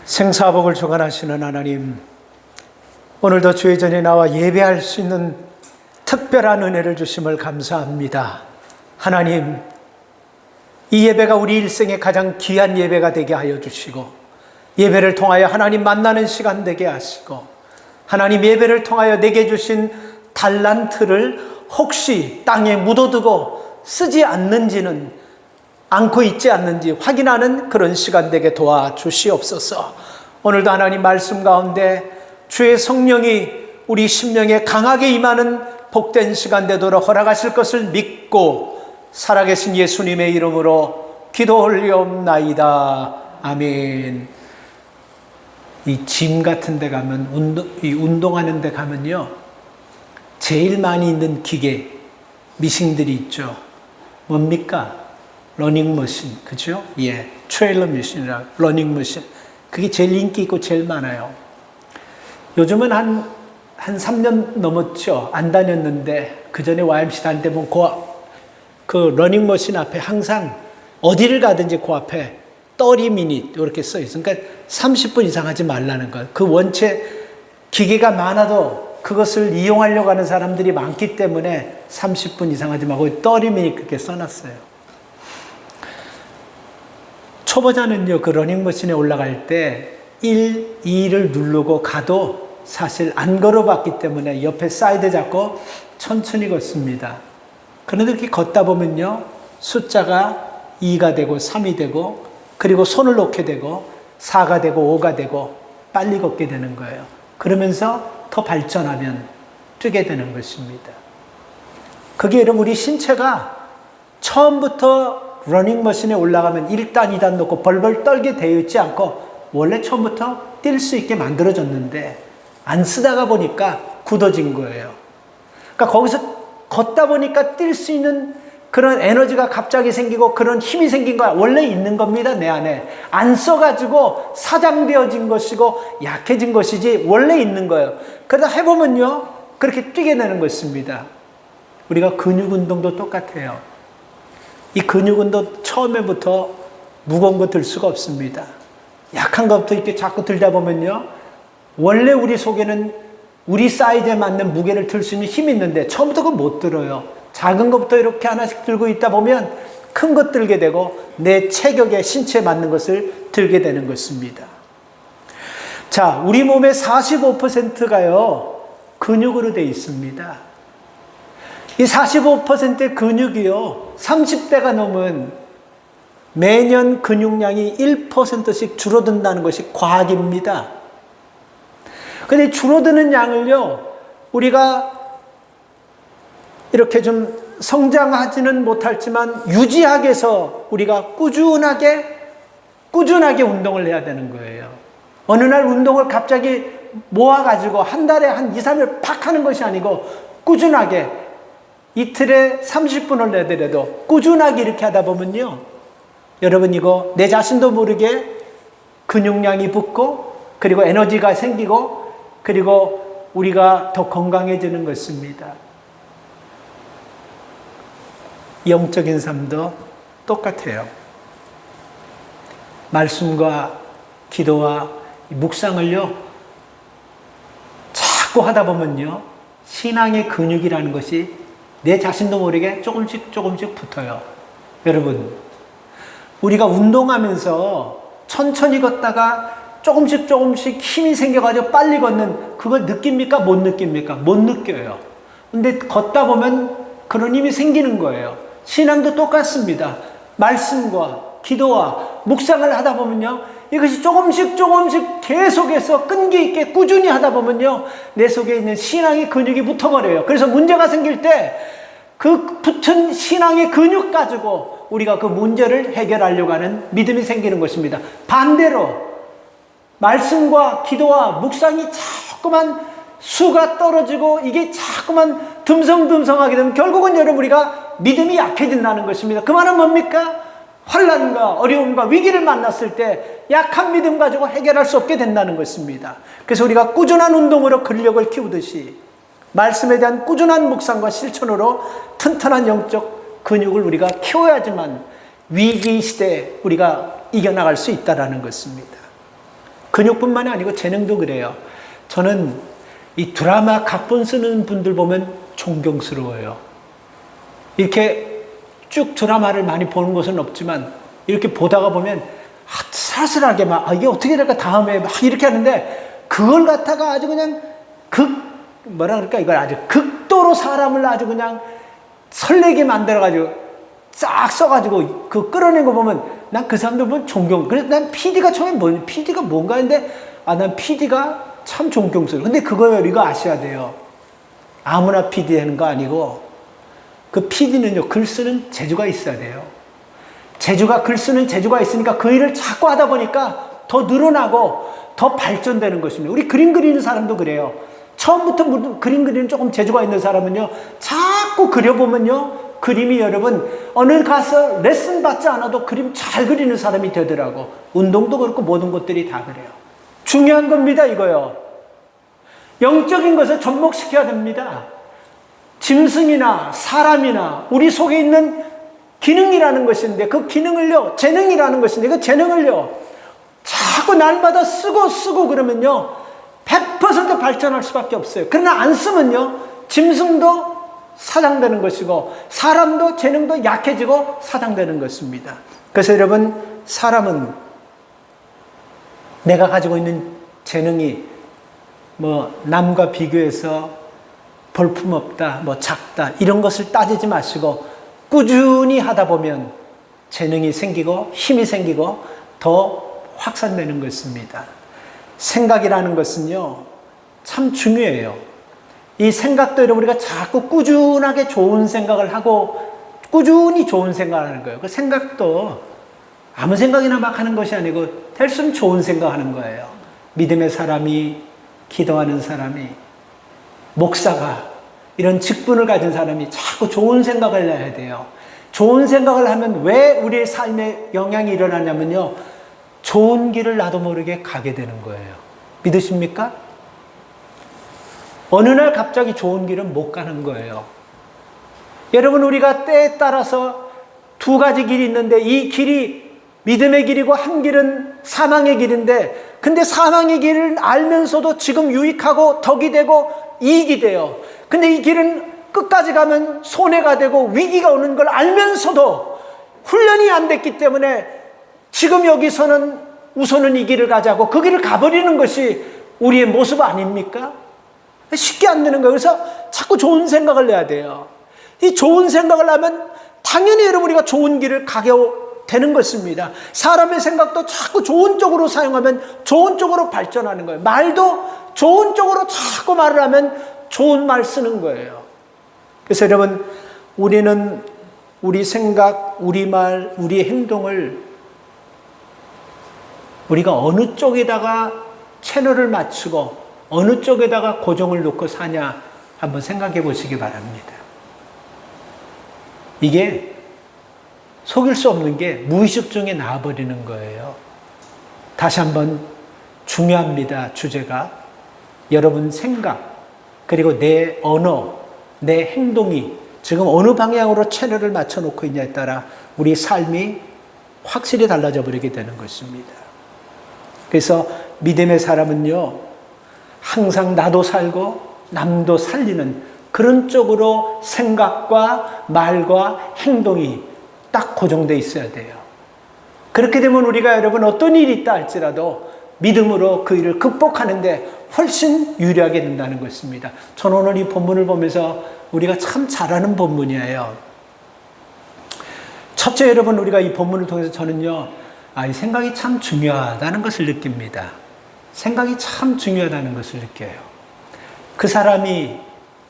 생사복을 주관하시는 하나님, 오늘도 주의 전에 나와 예배할 수 있는 특별한 은혜를 주심을 감사합니다. 하나님, 이 예배가 우리 일생의 가장 귀한 예배가 되게 하여 주시고, 예배를 통하여 하나님 만나는 시간 되게 하시고, 하나님 예배를 통하여 내게 주신 달란트를 혹시 땅에 묻어두고 쓰지 않는지는, 않고 있지 않는지 확인하는 그런 시간 되게 도와주시옵소서. 오늘도 하나님 말씀 가운데 주의 성령이 우리 심령에 강하게 임하는 복된 시간 되도록 허락하실 것을 믿고 살아계신 예수님의 이름으로 기도 올리옵나이다. 아멘. 이 짐 같은 데 가면, 운동하는 데 가면요, 제일 많이 있는 기계, 미싱들이 있죠. 뭡니까? 러닝머신, 그죠? 예, 트레일러 머신이라 러닝머신. 그게 제일 인기 있고 제일 많아요. 요즘은 한 3년 넘었죠. 안 다녔는데, 그 전에 YMC 다닐 때 보면 그 러닝머신 앞에 항상 어디를 가든지 그 앞에 30minute 이렇게 써 있어요. 그러니까 30분 이상 하지 말라는 거예요. 그 원체 기계가 많아도 그것을 이용하려고 하는 사람들이 많기 때문에 30분 이상 하지 말고 30minute 그렇게 써놨어요. 초보자는요, 그 러닝머신에 올라갈 때 1, 2를 누르고 가도 사실 안 걸어봤기 때문에 옆에 사이드 잡고 천천히 걷습니다. 그런데 이렇게 걷다 보면요, 숫자가 2가 되고 3이 되고, 그리고 손을 놓게 되고 4가 되고 5가 되고 빨리 걷게 되는 거예요. 그러면서 더 발전하면 뛰게 되는 것입니다. 그게 여러분, 우리 신체가 처음부터 러닝머신에 올라가면 1단, 2단 놓고 벌벌 떨게 되어 있지 않고 원래 처음부터 뛸 수 있게 만들어졌는데 안 쓰다가 보니까 굳어진 거예요. 그러니까 거기서 걷다 보니까 뛸 수 있는 그런 에너지가 갑자기 생기고 그런 힘이 생긴 거야. 원래 있는 겁니다, 내 안에. 안 써가지고 사장되어진 것이고 약해진 것이지 원래 있는 거예요. 그러다 해보면요, 그렇게 뛰게 되는 것입니다. 우리가 근육 운동도 똑같아요. 이 근육 운동 처음에부터 무거운 거 들 수가 없습니다. 약한 것부터 이렇게 자꾸 들다 보면요, 원래 우리 속에는 우리 사이즈에 맞는 무게를 들 수 있는 힘이 있는데 처음부터 그걸 못 들어요. 작은 것부터 이렇게 하나씩 들고 있다 보면 큰 것 들게 되고 내 체격에, 신체에 맞는 것을 들게 되는 것입니다. 자, 우리 몸의 45%가요 근육으로 되어 있습니다. 이 45%의 근육이요, 30대가 넘은 매년 근육량이 1%씩 줄어든다는 것이 과학입니다. 근데 줄어드는 양을요, 우리가 이렇게 좀 성장하지는 못할지만 유지하기 위해서 우리가 꾸준하게 운동을 해야 되는 거예요. 어느 날 운동을 갑자기 모아가지고 한 달에 한 2, 3일 팍 하는 것이 아니고 꾸준하게 이틀에 30분을 내더라도 꾸준하게 이렇게 하다 보면요, 여러분, 이거 내 자신도 모르게 근육량이 붙고 그리고 에너지가 생기고 그리고 우리가 더 건강해지는 것입니다. 영적인 삶도 똑같아요. 말씀과 기도와 묵상을요, 자꾸 하다 보면요, 신앙의 근육이라는 것이 내 자신도 모르게 조금씩 붙어요. 여러분, 우리가 운동하면서 천천히 걷다가 조금씩 힘이 생겨가지고 빨리 걷는 그걸 느낍니까? 못 느낍니까? 못 느껴요. 근데 걷다 보면 그런 힘이 생기는 거예요. 신앙도 똑같습니다. 말씀과 기도와 묵상을 하다 보면요, 이것이 조금씩 계속해서 끈기 있게 꾸준히 하다 보면요, 내 속에 있는 신앙의 근육이 붙어버려요. 그래서 문제가 생길 때 그 붙은 신앙의 근육 가지고 우리가 그 문제를 해결하려고 하는 믿음이 생기는 것입니다. 반대로 말씀과 기도와 묵상이 자꾸만 수가 떨어지고 이게 자꾸만 듬성듬성하게 되면 결국은 여러분, 우리가 믿음이 약해진다는 것입니다. 그 말은 뭡니까? 환난과 어려움과 위기를 만났을 때 약한 믿음 가지고 해결할 수 없게 된다는 것입니다. 그래서 우리가 꾸준한 운동으로 근력을 키우듯이 말씀에 대한 꾸준한 묵상과 실천으로 튼튼한 영적 근육을 우리가 키워야지만 위기 시대에 우리가 이겨나갈 수 있다는 것입니다. 근육뿐만이 아니고 재능도 그래요. 저는 이 드라마 각본 쓰는 분들 보면 존경스러워요. 이렇게 쭉 드라마를 많이 보는 것은 없지만 이렇게 보다가 보면 사슬하게 막 이게 어떻게 될까 다음에 막 이렇게 하는데 그걸 갖다가 아주 그냥 뭐라 그럴까 이걸 아주 극도로 사람을 아주 그냥 설레게 만들어가지고 싹 써가지고 그 끌어낸 거 보면 난 그 사람들 보면 존경. 그래서 난 PD가 처음에 PD가 뭔가 했는데 난 PD가 참 존경스러워. 근데 그거요, 이거 아셔야 돼요. 아무나 PD 하는 거 아니고 그 PD는요, 글 쓰는 재주가 있어야 돼요. 글 쓰는 재주가 있으니까 그 일을 자꾸 하다 보니까 더 늘어나고 더 발전되는 것입니다. 우리 그림 그리는 사람도 그래요. 처음부터 그림 그리는 조금 재주가 있는 사람은요, 자꾸 그려보면요, 그림이 여러분, 어느 가서 레슨 받지 않아도 그림 잘 그리는 사람이 되더라고. 운동도 그렇고 모든 것들이 다 그래요. 중요한 겁니다, 이거요. 영적인 것을 접목시켜야 됩니다. 짐승이나 사람이나 우리 속에 있는 기능이라는 것인데 그 기능을요, 재능이라는 것인데 그 재능을요, 자꾸 날마다 쓰고 그러면요, 100% 발전할 수밖에 없어요. 그러나 안 쓰면요, 짐승도 사장되는 것이고 사람도 재능도 약해지고 사장되는 것입니다. 그래서 여러분, 사람은 내가 가지고 있는 재능이 남과 비교해서 볼품없다, 작다 이런 것을 따지지 마시고 꾸준히 하다 보면 재능이 생기고 힘이 생기고 더 확산되는 것입니다. 생각이라는 것은요, 참 중요해요. 이 생각도 여러분, 우리가 자꾸 꾸준하게 좋은 생각을 하고 꾸준히 좋은 생각을 하는 거예요. 그 생각도 아무 생각이나 막 하는 것이 아니고 될수록 좋은 생각하는 거예요. 믿음의 사람이, 기도하는 사람이, 목사가, 이런 직분을 가진 사람이 자꾸 좋은 생각을 해야 돼요. 좋은 생각을 하면 왜 우리의 삶에 영향이 일어나냐면요, 좋은 길을 나도 모르게 가게 되는 거예요. 믿으십니까? 어느 날 갑자기 좋은 길은 못 가는 거예요. 여러분, 우리가 때에 따라서 두 가지 길이 있는데 이 길이 믿음의 길이고 한 길은 사망의 길인데, 근데 사망의 길을 알면서도 지금 유익하고 덕이 되고 이익이 돼요. 근데 이 길은 끝까지 가면 손해가 되고 위기가 오는 걸 알면서도 훈련이 안 됐기 때문에 지금 여기서는 우선은 이 길을 가자고 그 길을 가버리는 것이 우리의 모습 아닙니까? 쉽게 안 되는 거예요. 그래서 자꾸 좋은 생각을 내야 돼요. 이 좋은 생각을 하면 당연히 여러분, 우리가 좋은 길을 가게 되는 것입니다. 사람의 생각도 자꾸 좋은 쪽으로 사용하면 좋은 쪽으로 발전하는 거예요. 말도 좋은 쪽으로 자꾸 말을 하면 좋은 말 쓰는 거예요. 그래서 여러분, 우리는 우리 생각, 우리 말, 우리의 행동을 우리가 어느 쪽에다가 채널을 맞추고 어느 쪽에다가 고정을 놓고 사냐 한번 생각해 보시기 바랍니다. 이게 속일 수 없는 게 무의식 중에 나와버리는 거예요. 다시 한번 중요합니다. 주제가 여러분 생각, 그리고 내 언어, 내 행동이 지금 어느 방향으로 채널을 맞춰놓고 있냐에 따라 우리 삶이 확실히 달라져 버리게 되는 것입니다. 그래서 믿음의 사람은요, 항상 나도 살고 남도 살리는 그런 쪽으로 생각과 말과 행동이 딱 고정되어 있어야 돼요. 그렇게 되면 우리가 여러분 어떤 일이 있다 할지라도 믿음으로 그 일을 극복하는데 훨씬 유리하게 된다는 것입니다. 저는 오늘 이 본문을 보면서 우리가 참 잘하는 본문이에요. 첫째, 여러분, 우리가 이 본문을 통해서 저는요, 이 생각이 참 중요하다는 것을 느낍니다. 생각이 참 중요하다는 것을 느껴요. 그 사람이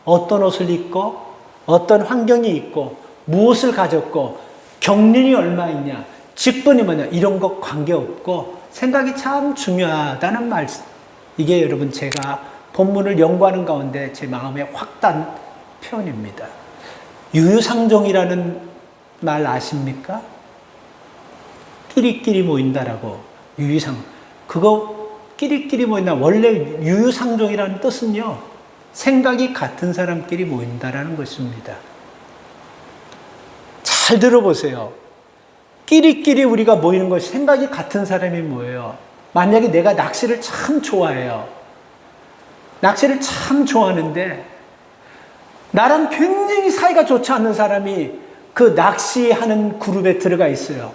어떤 옷을 입고 어떤 환경이 있고 무엇을 가졌고 경륜이 얼마 있냐, 직분이 뭐냐, 이런 것 관계없고 생각이 참 중요하다는 말씀. 이게 여러분, 제가 본문을 연구하는 가운데 제 마음에 확 단 표현입니다. 유유상종이라는 말 아십니까? 끼리끼리 모인다라고. 유유상, 그거 끼리끼리 모인다. 원래 유유상종이라는 뜻은요, 생각이 같은 사람끼리 모인다라는 것입니다. 잘 들어보세요. 끼리끼리 우리가 모이는 것이 생각이 같은 사람이 모여요. 만약에 내가 낚시를 참 좋아해요. 낚시를 참 좋아하는데 나랑 굉장히 사이가 좋지 않는 사람이 그 낚시하는 그룹에 들어가 있어요.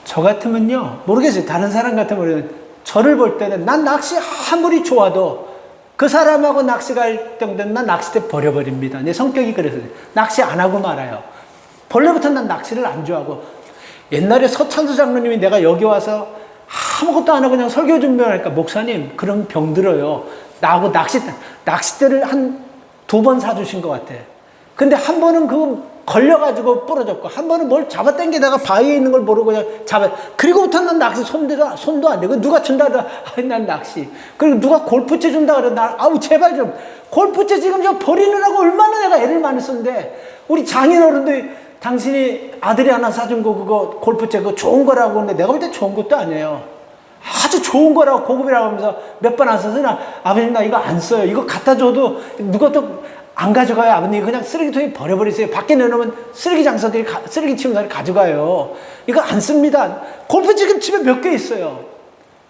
저 같으면요, 모르겠어요. 다른 사람 같으면 저를 볼 때는 난 낚시 아무리 좋아도 그 사람하고 낚시 갈 정도는 난 낚싯대 버려버립니다. 내 성격이 그래서 낚시 안 하고 말아요. 본래부터 난 낚시를 안 좋아하고, 옛날에 서찬수 장로님이 내가 여기 와서 아무것도 안 하고 그냥 설교 준비하니까, 목사님 그럼 병 들어요. 나하고 낚싯대를 한 2번 사주신 것 같아. 근데 한 번은 그거 걸려가지고 부러졌고, 한 번은 뭘 잡아당기다가 바위에 있는 걸 모르고 그냥 그리고부터 난 낚시 손도 안 대. 누가 준다 하더라. 난 낚시. 그리고 누가 골프채 준다 그러다. 아우, 제발 좀. 골프채 지금 저 버리느라고 얼마나 내가 애를 많이 썼는데, 우리 장인어른도 당신이 아들이 하나 사준 거, 그거 골프채 그거 좋은 거라고 하는데, 내가 볼 때 좋은 것도 아니에요. 아주 좋은 거라고, 고급이라고 하면서 몇 번 안 써서, 아버님 나 이거 안 써요. 이거 갖다 줘도 누가 또 안 가져가요. 아버님 그냥 쓰레기통에 버려버리세요. 밖에 내놓으면 쓰레기 장사들이, 쓰레기 치우는 가져가요. 이거 안 씁니다. 골프 지금 집에 몇 개 있어요.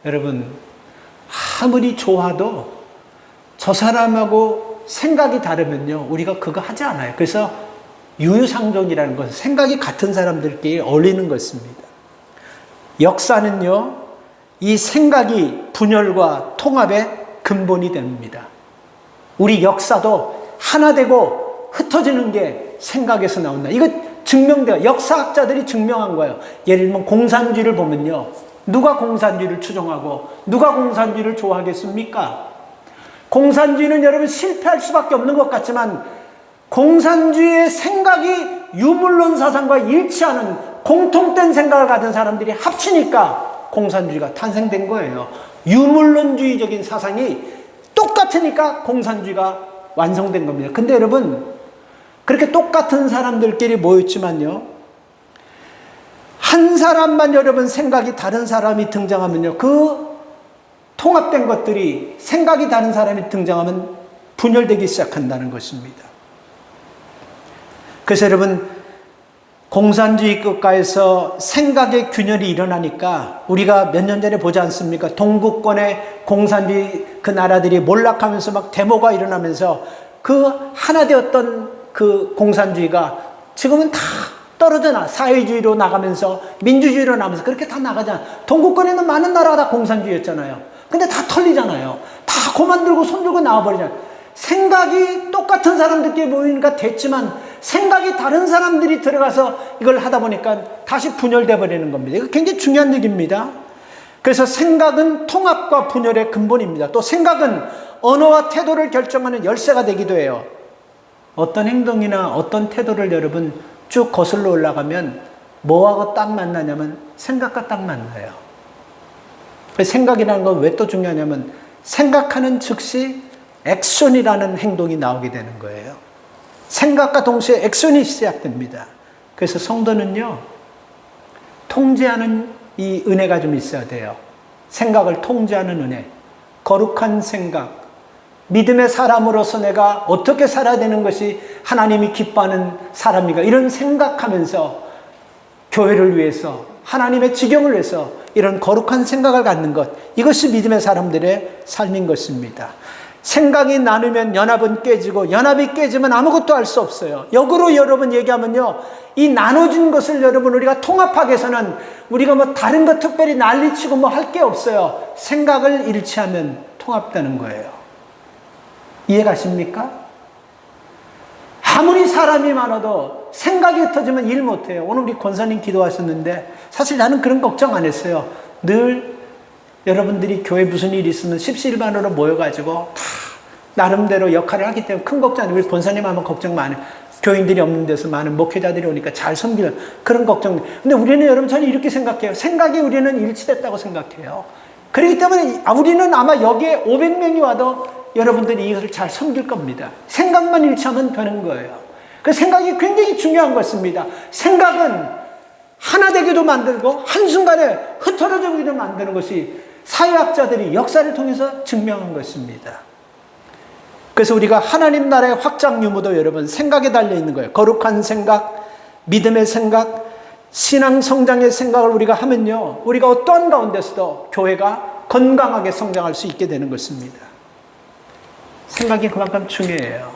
여러분, 아무리 좋아도 저 사람하고 생각이 다르면요, 우리가 그거 하지 않아요. 그래서 유유상종이라는 것은 생각이 같은 사람들끼리 어울리는 것입니다. 역사는요, 이 생각이 분열과 통합의 근본이 됩니다. 우리 역사도 하나 되고 흩어지는 게 생각에서 나온다. 이거 증명돼요. 역사학자들이 증명한 거예요. 예를 들면 공산주의를 보면요, 누가 공산주의를 추종하고 누가 공산주의를 좋아하겠습니까? 공산주의는 여러분 실패할 수밖에 없는 것 같지만, 공산주의의 생각이 유물론 사상과 일치하는 공통된 생각을 가진 사람들이 합치니까 공산주의가 탄생된 거예요. 유물론주의적인 사상이 똑같으니까 공산주의가 완성된 겁니다. 근데 여러분, 그렇게 똑같은 사람들끼리 모였지만요, 한 사람만 여러분 생각이 다른 사람이 등장하면요, 그 통합된 것들이 생각이 다른 사람이 등장하면 분열되기 시작한다는 것입니다. 그래서 여러분, 공산주의 국가에서 생각의 균열이 일어나니까 우리가 몇 년 전에 보지 않습니까? 동구권의 공산주의 그 나라들이 몰락하면서 막 데모가 일어나면서 그 하나 되었던 그 공산주의가 지금은 다 떨어져 사회주의로 나가면서 민주주의로 나가면서 그렇게 다 나가잖아요. 동구권에 있는 많은 나라가 다 공산주의였잖아요. 근데 다 털리잖아요. 다 고만 들고 손 들고 나와버리잖아요. 생각이 똑같은 사람들끼리 모이니까 됐지만 생각이 다른 사람들이 들어가서 이걸 하다 보니까 다시 분열돼 버리는 겁니다. 이거 굉장히 중요한 얘기입니다. 그래서 생각은 통합과 분열의 근본입니다. 또 생각은 언어와 태도를 결정하는 열쇠가 되기도 해요. 어떤 행동이나 어떤 태도를 여러분 쭉 거슬러 올라가면 뭐하고 딱 만나냐면 생각과 딱 만나요. 생각이라는 건 왜 또 중요하냐면, 생각하는 즉시 액션이라는 행동이 나오게 되는 거예요. 생각과 동시에 액션이 시작됩니다. 그래서 성도는요, 통제하는 이 은혜가 좀 있어야 돼요. 생각을 통제하는 은혜, 거룩한 생각, 믿음의 사람으로서 내가 어떻게 살아야 되는 것이 하나님이 기뻐하는 사람인가, 이런 생각하면서 교회를 위해서, 하나님의 지경을 위해서 이런 거룩한 생각을 갖는 것, 이것이 믿음의 사람들의 삶인 것입니다. 생각이 나누면 연합은 깨지고, 연합이 깨지면 아무것도 할 수 없어요. 역으로 여러분 얘기하면요, 이 나눠진 것을 여러분 우리가 통합하기 위해서는 우리가 뭐 다른 거 특별히 난리치고 뭐 할 게 없어요. 생각을 일치하면 통합되는 거예요. 이해가십니까? 아무리 사람이 많아도 생각이 흩어지면 일 못해요. 오늘 우리 권사님 기도하셨는데 사실 나는 그런 걱정 안 했어요. 늘 여러분들이 교회 무슨 일이 있으면 십시일반으로 모여가지고 다 나름대로 역할을 하기 때문에 큰 걱정 안 해요. 우리 권사님 하면 걱정 많이 해요. 교인들이 없는 데서 많은 목회자들이 오니까 잘 섬기는 그런 걱정. 근데 우리는 여러분, 저는 이렇게 생각해요. 생각이 우리는 일치됐다고 생각해요. 그렇기 때문에 우리는 아마 여기에 500명이 와도 여러분들이 이것을 잘 섬길 겁니다. 생각만 일치하면 되는 거예요. 그 생각이 굉장히 중요한 것입니다. 생각은 하나 되기도 만들고 한순간에 흩어져지기도 만드는 것이 사회학자들이 역사를 통해서 증명한 것입니다. 그래서 우리가 하나님 나라의 확장 유무도 여러분 생각에 달려 있는 거예요. 거룩한 생각, 믿음의 생각, 신앙 성장의 생각을 우리가 하면요, 우리가 어떠한 가운데서도 교회가 건강하게 성장할 수 있게 되는 것입니다. 생각이 그만큼 중요해요.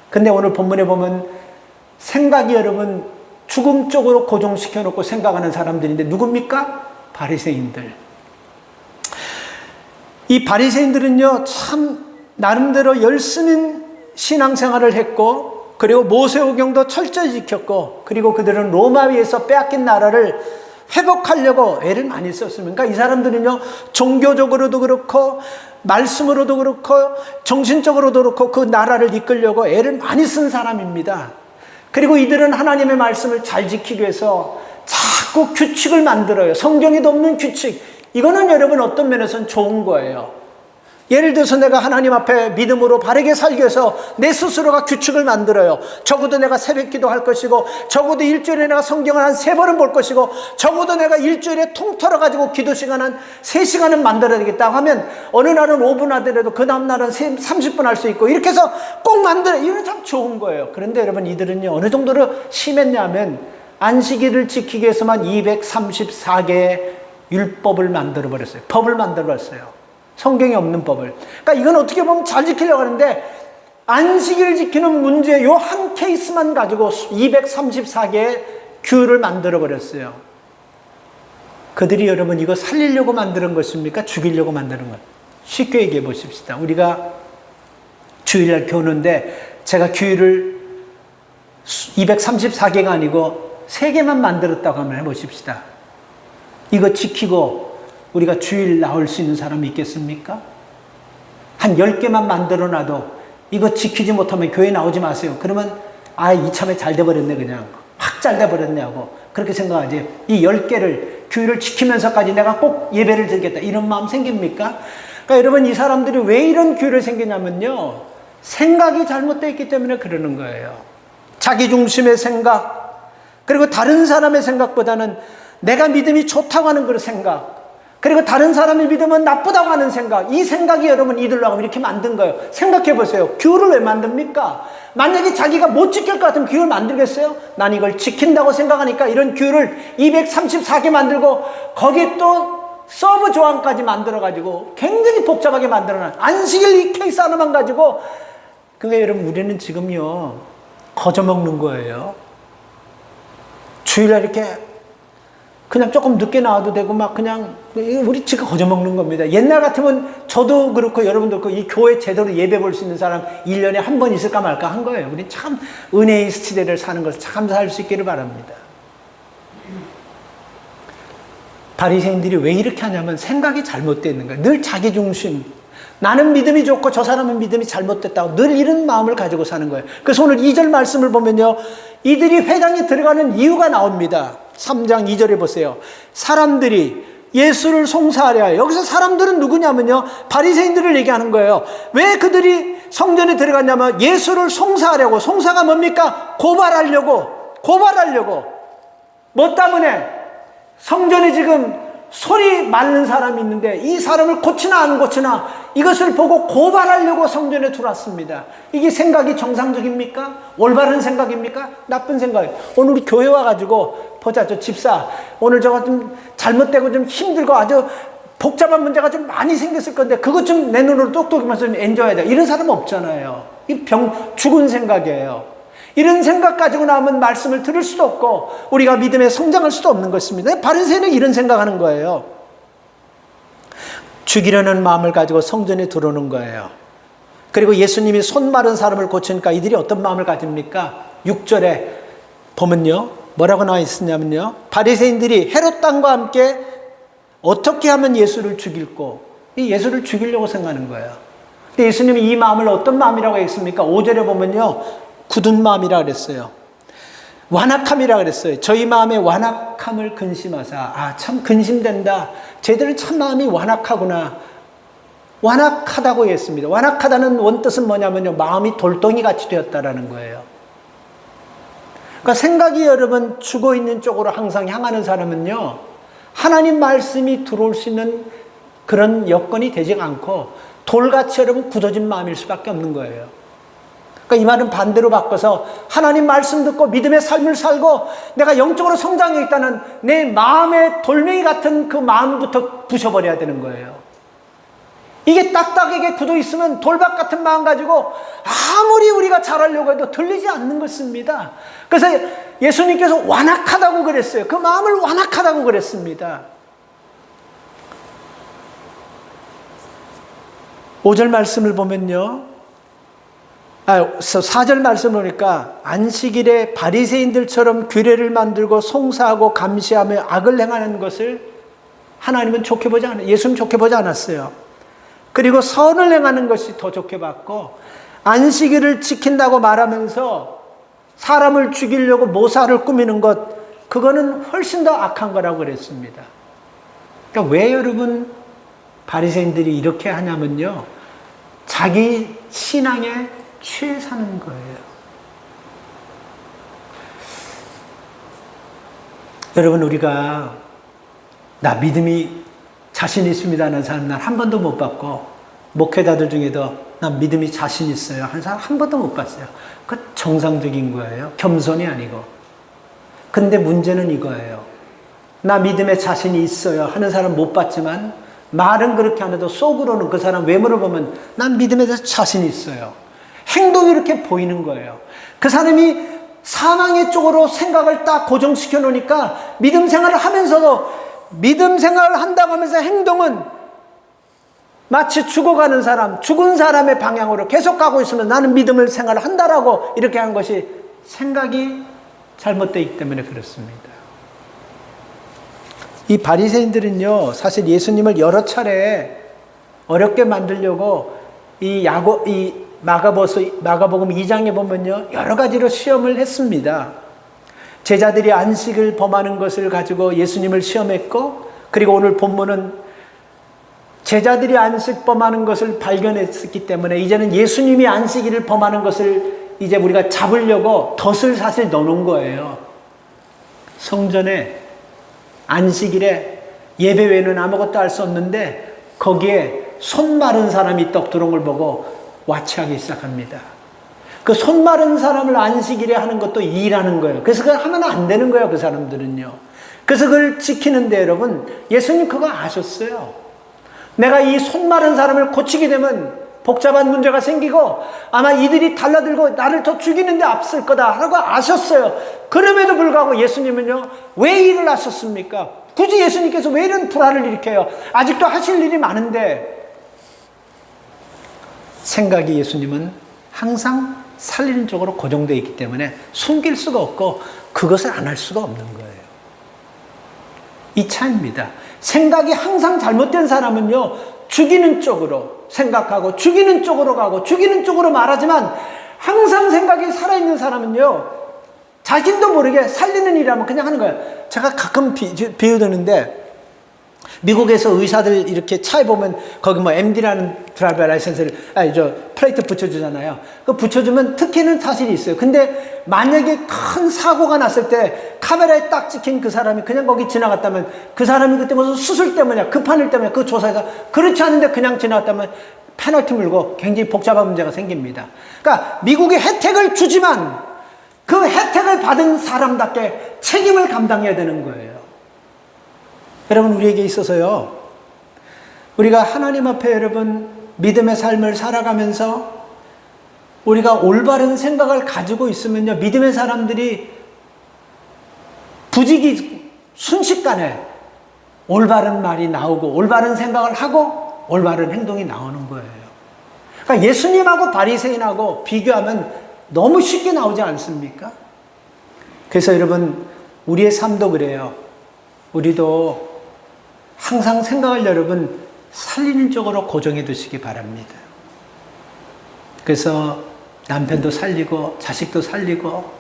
근데 오늘 본문에 보면 생각이 여러분 죽음 쪽으로 고정시켜 놓고 생각하는 사람들인데 누굽니까? 바리새인들. 이 바리새인들은요, 참 나름대로 열심히 신앙생활을 했고, 그리고 모세오경도 철저히 지켰고, 그리고 그들은 로마위에서 빼앗긴 나라를 회복하려고 애를 많이 썼습니다. 그러니까 이 사람들은요, 종교적으로도 그렇고 말씀으로도 그렇고 정신적으로도 그렇고 그 나라를 이끌려고 애를 많이 쓴 사람입니다. 그리고 이들은 하나님의 말씀을 잘 지키기 위해서 자꾸 규칙을 만들어요. 성경에도 없는 규칙. 이거는 여러분 어떤 면에서는 좋은 거예요. 예를 들어서 내가 하나님 앞에 믿음으로 바르게 살기 위해서 내 스스로가 규칙을 만들어요. 적어도 내가 새벽 기도할 것이고, 적어도 일주일에 내가 성경을 한 3번은 볼 것이고, 적어도 내가 일주일에 통틀어 가지고 기도 시간 한 3시간은 만들어야 되겠다 하면 어느 날은 5분 하더라도 그 다음 날은 30분 할 수 있고, 이렇게 해서 꼭 만들어. 이건 참 좋은 거예요. 그런데 여러분 이들은요, 어느 정도로 심했냐면 안식일을 지키기 위해서만 234개의 율법을 만들어 버렸어요. 법을 만들어 버렸어요. 성경에 없는 법을. 그러니까 이건 어떻게 보면 잘 지키려고 하는데, 안식일을 지키는 문제 요 한 케이스만 가지고 234개의 규율을 만들어 버렸어요. 그들이 여러분 이거 살리려고 만드는 것입니까? 죽이려고 만드는 것? 쉽게 얘기해 보십시다. 우리가 주일날 교는데 제가 규율을 234개가 아니고 3개만 만들었다고 한번 해보십시다. 이거 지키고 우리가 주일 나올 수 있는 사람이 있겠습니까? 한 10개만 만들어 놔도 이거 지키지 못하면 교회 나오지 마세요. 그러면 이참에 잘 돼버렸네, 그냥 확 잘 돼버렸네 하고 그렇게 생각하지. 이 10개를 규율을 지키면서까지 내가 꼭 예배를 드리겠다 이런 마음 생깁니까? 그러니까 여러분 이 사람들이 왜 이런 규율을 생기냐면요, 생각이 잘못되어 있기 때문에 그러는 거예요. 자기 중심의 생각, 그리고 다른 사람의 생각보다는 내가 믿음이 좋다고 하는 그런 생각, 그리고 다른 사람이 믿으면 나쁘다고 하는 생각, 이 생각이 여러분 이들로 하고 이렇게 만든 거예요. 생각해 보세요. 규율을 왜 만듭니까? 만약에 자기가 못 지킬 것 같으면 규율 만들겠어요? 난 이걸 지킨다고 생각하니까 이런 규율을 234개 만들고 거기에 또 서브 조항까지 만들어가지고 굉장히 복잡하게 만들어놔. 안식일 이 케이스 하나만 가지고. 그러니까 여러분 우리는 지금요 거저먹는 거예요. 주일날 이렇게 그냥 조금 늦게 나와도 되고 막 그냥 우리 지금 거저먹는 겁니다. 옛날 같으면 저도 그렇고 여러분도 그렇고 이 교회 제대로 예배 볼 수 있는 사람 1년에 한 번 있을까 말까 한 거예요. 우리 참 은혜의 시대를 사는 것을 참 살 수 있기를 바랍니다. 바리새인들이 왜 이렇게 하냐면 생각이 잘못되어 있는 거예요. 늘 자기 중심. 나는 믿음이 좋고 저 사람은 믿음이 잘못됐다고 늘 이런 마음을 가지고 사는 거예요. 그래서 오늘 2절 말씀을 보면요, 이들이 회당에 들어가는 이유가 나옵니다. 3장 2절에 보세요. 사람들이 예수를 송사하려 해요. 여기서 사람들은 누구냐면요, 바리새인들을 얘기하는 거예요. 왜 그들이 성전에 들어갔냐면 예수를 송사하려고. 송사가 뭡니까? 고발하려고. 뭐 때문에? 성전에 지금 소리 맞는 사람이 있는데 이 사람을 고치나 안 고치나 이것을 보고 고발하려고 성전에 들어왔습니다. 이게 생각이 정상적입니까? 올바른 생각입니까? 나쁜 생각이에요. 오늘 우리 교회 와가지고 보자, 저 집사 오늘 저거 좀 잘못되고 좀 힘들고 아주 복잡한 문제가 좀 많이 생겼을 건데 그것 좀 내 눈으로 똑똑히면서 좀 엔조해야 돼. 이런 사람 없잖아요. 이 죽은 생각이에요. 이런 생각 가지고 나오면 말씀을 들을 수도 없고 우리가 믿음에 성장할 수도 없는 것입니다. 바리새인은 이런 생각하는 거예요. 죽이려는 마음을 가지고 성전에 들어오는 거예요. 그리고 예수님이 손 마른 사람을 고치니까 이들이 어떤 마음을 가집니까? 6절에 보면요, 뭐라고 나와 있었냐면요, 바리새인들이 헤롯 왕과 함께 어떻게 하면 예수를 죽일고, 이 예수를 죽이려고 생각하는 거예요. 근데 예수님이 이 마음을 어떤 마음이라고 했습니까? 5절에 보면요, 굳은 마음이라 그랬어요. 완악함이라 그랬어요. 저희 마음의 완악함을 근심하사. 참 근심된다. 쟤들은 참 마음이 완악하구나. 완악하다고 했습니다. 완악하다는 원뜻은 뭐냐면요, 마음이 돌덩이 같이 되었다라는 거예요. 그러니까 생각이 여러분 죽어 있는 쪽으로 항상 향하는 사람은요, 하나님 말씀이 들어올 수 있는 그런 여건이 되지 않고 돌같이 여러분 굳어진 마음일 수밖에 없는 거예요. 그러니까 이 말은 반대로 바꿔서 하나님 말씀 듣고 믿음의 삶을 살고 내가 영적으로 성장해 있다는 내 마음의 돌멩이 같은 그 마음부터 부셔버려야 되는 거예요. 이게 딱딱하게 굳어 있으면 돌박 같은 마음 가지고 아무리 우리가 잘하려고 해도 들리지 않는 것입니다. 그래서 예수님께서 완악하다고 그랬어요. 그 마음을 완악하다고 그랬습니다. 5절 말씀을 보면요. 4절 말씀을 보니까 안식일에 바리새인들처럼 규례를 만들고 송사하고 감시하며 악을 행하는 것을 하나님은 좋게 보지 않았어요. 예수는 좋게 보지 않았어요. 그리고 선을 행하는 것이 더 좋게 봤고 안식일을 지킨다고 말하면서 사람을 죽이려고 모사를 꾸미는 것 그거는 훨씬 더 악한 거라고 그랬습니다. 그러니까 왜 여러분 바리새인들이 이렇게 하냐면요. 자기 신앙에 취해 사는 거예요. 여러분 우리가 나 믿음이 자신 있습니다 하는 사람 난 한 번도 못 봤고 목회자들 중에도 난 믿음이 자신 있어요 하는 사람 한 번도 못 봤어요. 그 정상적인 거예요. 겸손이 아니고. 근데 문제는 이거예요. 나 믿음에 자신이 있어요 하는 사람 못 봤지만 말은 그렇게 안 해도 속으로는 그 사람 외모를 보면 난 믿음에 대해서 자신이 있어요. 행동이 이렇게 보이는 거예요. 그 사람이 사망의 쪽으로 생각을 딱 고정시켜 놓으니까 믿음 생활을 하면서도 믿음 생활을 한다고 하면서 행동은 마치 죽어가는 사람, 죽은 사람의 방향으로 계속 가고 있으면 나는 믿음을 생활을 한다라고 이렇게 한 것이 생각이 잘못되어 있기 때문에 그렇습니다. 이 바리새인들은요, 사실 예수님을 여러 차례 어렵게 만들려고 이 마가복음 2장에 보면요, 여러 가지로 시험을 했습니다. 제자들이 안식을 범하는 것을 가지고 예수님을 시험했고, 그리고 오늘 본문은 제자들이 안식 범하는 것을 발견했기 때문에 이제는 예수님이 안식일을 범하는 것을 이제 우리가 잡으려고 덫을 사실 넣어놓은 거예요. 성전에 안식일에 예배 외에는 아무것도 할 수 없는데 거기에 손 마른 사람이 떡 들어온 걸 보고 와치하기 시작합니다. 그 손 마른 사람을 안식일에 하는 것도 일하는 거예요. 그래서 그걸 하면 안 되는 거예요, 그 사람들은요. 그래서 그걸 지키는데 여러분, 예수님 그거 아셨어요. 내가 이 손 마른 사람을 고치게 되면 복잡한 문제가 생기고 아마 이들이 달라들고 나를 더 죽이는 데 앞설 거다 라고 아셨어요. 그럼에도 불구하고 예수님은요, 왜 일을 하셨습니까? 굳이 예수님께서 왜 이런 불화를 일으켜요? 아직도 하실 일이 많은데. 생각이 예수님은 항상 살리는 쪽으로 고정되어 있기 때문에 숨길 수가 없고 그것을 안 할 수가 없는 거예요. 이 차이입니다. 생각이 항상 잘못된 사람은요, 죽이는 쪽으로 생각하고 죽이는 쪽으로 가고 죽이는 쪽으로 말하지만 항상 생각이 살아있는 사람은요, 자신도 모르게 살리는 일이라면 그냥 하는 거예요. 제가 가끔 비유드는데 미국에서 의사들 이렇게 차에 보면 거기 뭐 MD라는 드라이버 라이센스를 플레이트 붙여주잖아요. 그 붙여주면 특혜는 사실이 있어요. 근데 만약에 큰 사고가 났을 때 카메라에 딱 찍힌 그 사람이 그냥 거기 지나갔다면 그 사람이 그때 무슨 수술 때문이야, 급한 일 때문에 그 조사에서 그렇지 않은데 그냥 지나갔다면 페널티 물고 굉장히 복잡한 문제가 생깁니다. 그러니까 미국이 혜택을 주지만 그 혜택을 받은 사람답게 책임을 감당해야 되는 거예요. 여러분, 우리에게 있어서요, 우리가 하나님 앞에 여러분 믿음의 삶을 살아가면서 우리가 올바른 생각을 가지고 있으면요, 믿음의 사람들이 부지기 순식간에 올바른 말이 나오고 올바른 생각을 하고 올바른 행동이 나오는 거예요. 그러니까 예수님하고 바리새인하고 비교하면 너무 쉽게 나오지 않습니까? 그래서 여러분, 우리의 삶도 그래요. 우리도 항상 생각을 여러분 살리는 쪽으로 고정해 두시기 바랍니다. 그래서 남편도 살리고 자식도 살리고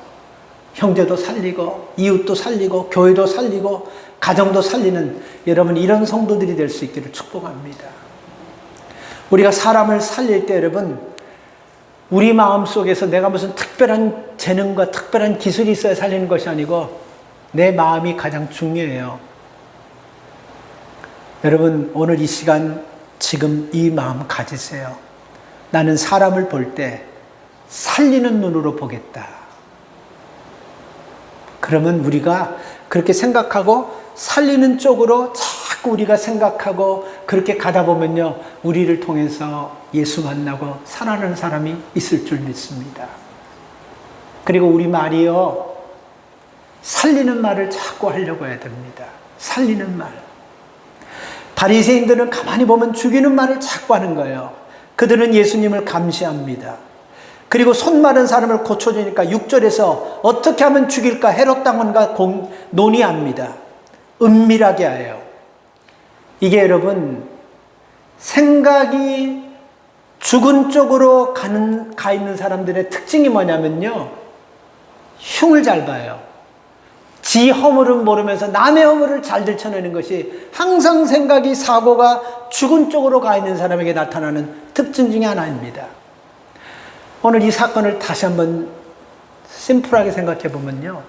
형제도 살리고 이웃도 살리고 교회도 살리고 가정도 살리는 여러분, 이런 성도들이 될 수 있기를 축복합니다. 우리가 사람을 살릴 때 여러분, 우리 마음속에서 내가 무슨 특별한 재능과 특별한 기술이 있어야 살리는 것이 아니고 내 마음이 가장 중요해요. 여러분, 오늘 이 시간 지금 이 마음 가지세요. 나는 사람을 볼 때 살리는 눈으로 보겠다. 그러면 우리가 그렇게 생각하고 살리는 쪽으로 자꾸 우리가 생각하고 그렇게 가다 보면요, 우리를 통해서 예수 만나고 살아나는 사람이 있을 줄 믿습니다. 그리고 우리 말이요, 살리는 말을 자꾸 하려고 해야 됩니다. 살리는 말. 바리새인들은 가만히 보면 죽이는 말을 자꾸 하는 거예요. 그들은 예수님을 감시합니다. 그리고 손 마른 사람을 고쳐주니까 6절에서 어떻게 하면 죽일까 헤롯 당원과 논의합니다. 은밀하게 해요. 이게 여러분, 생각이 죽은 쪽으로 가 있는 사람들의 특징이 뭐냐면요, 흉을 잘 봐요. 지 허물은 모르면서 남의 허물을 잘 들춰내는 것이 항상 생각이, 사고가 죽은 쪽으로 가 있는 사람에게 나타나는 특징 중에 하나입니다. 오늘 이 사건을 다시 한번 심플하게 생각해 보면요,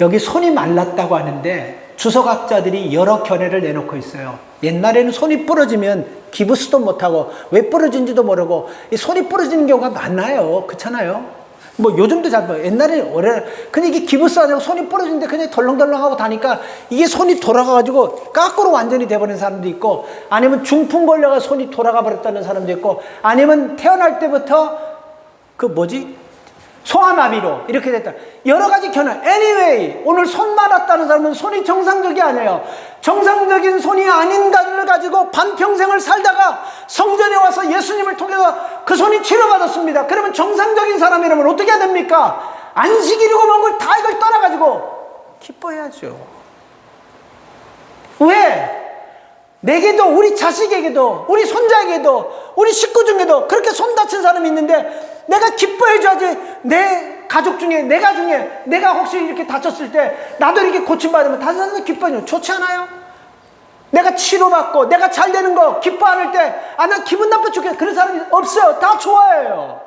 여기 손이 말랐다고 하는데 주석학자들이 여러 견해를 내놓고 있어요. 옛날에는 손이 부러지면 기부스도 못하고 왜 부러진지도 모르고 이 손이 부러지는 경우가 많아요. 그렇잖아요. 뭐 요즘도 잘 봐요. 옛날에는 근데 이게 기부스 아니고 손이 부러지는데 그냥 덜렁덜렁하고 다니까 이게 손이 돌아가가지고 까꾸로 완전히 돼버린 사람도 있고, 아니면 중풍 걸려가 손이 돌아가 버렸다는 사람도 있고, 아니면 태어날 때부터 소아마비로 이렇게 됐다. 여러 가지 견해. Anyway, 오늘 손 말았다는 사람은 손이 정상적이 아니에요. 정상적인 손이 아닌 가를 가지고 반평생을 살다가 성전에 와서 예수님을 통해서 그 손이 치료받았습니다. 그러면 정상적인 사람이라면 어떻게 해야 됩니까? 안식 이루고 먼 걸 다 이걸 떠나가지고 기뻐해야죠. 왜? 내게도, 우리 자식에게도, 우리 손자에게도, 우리 식구 중에도 그렇게 손 다친 사람이 있는데 내가 기뻐해줘야지. 내 가족 중에, 내가 혹시 이렇게 다쳤을 때 나도 이렇게 고침받으면 다른 사람도 기뻐해줘. 좋지 않아요? 내가 치료받고 내가 잘 되는 거 기뻐 안 할 때, 난 기분 나빠 죽겠어. 그런 사람이 없어요. 다 좋아해요.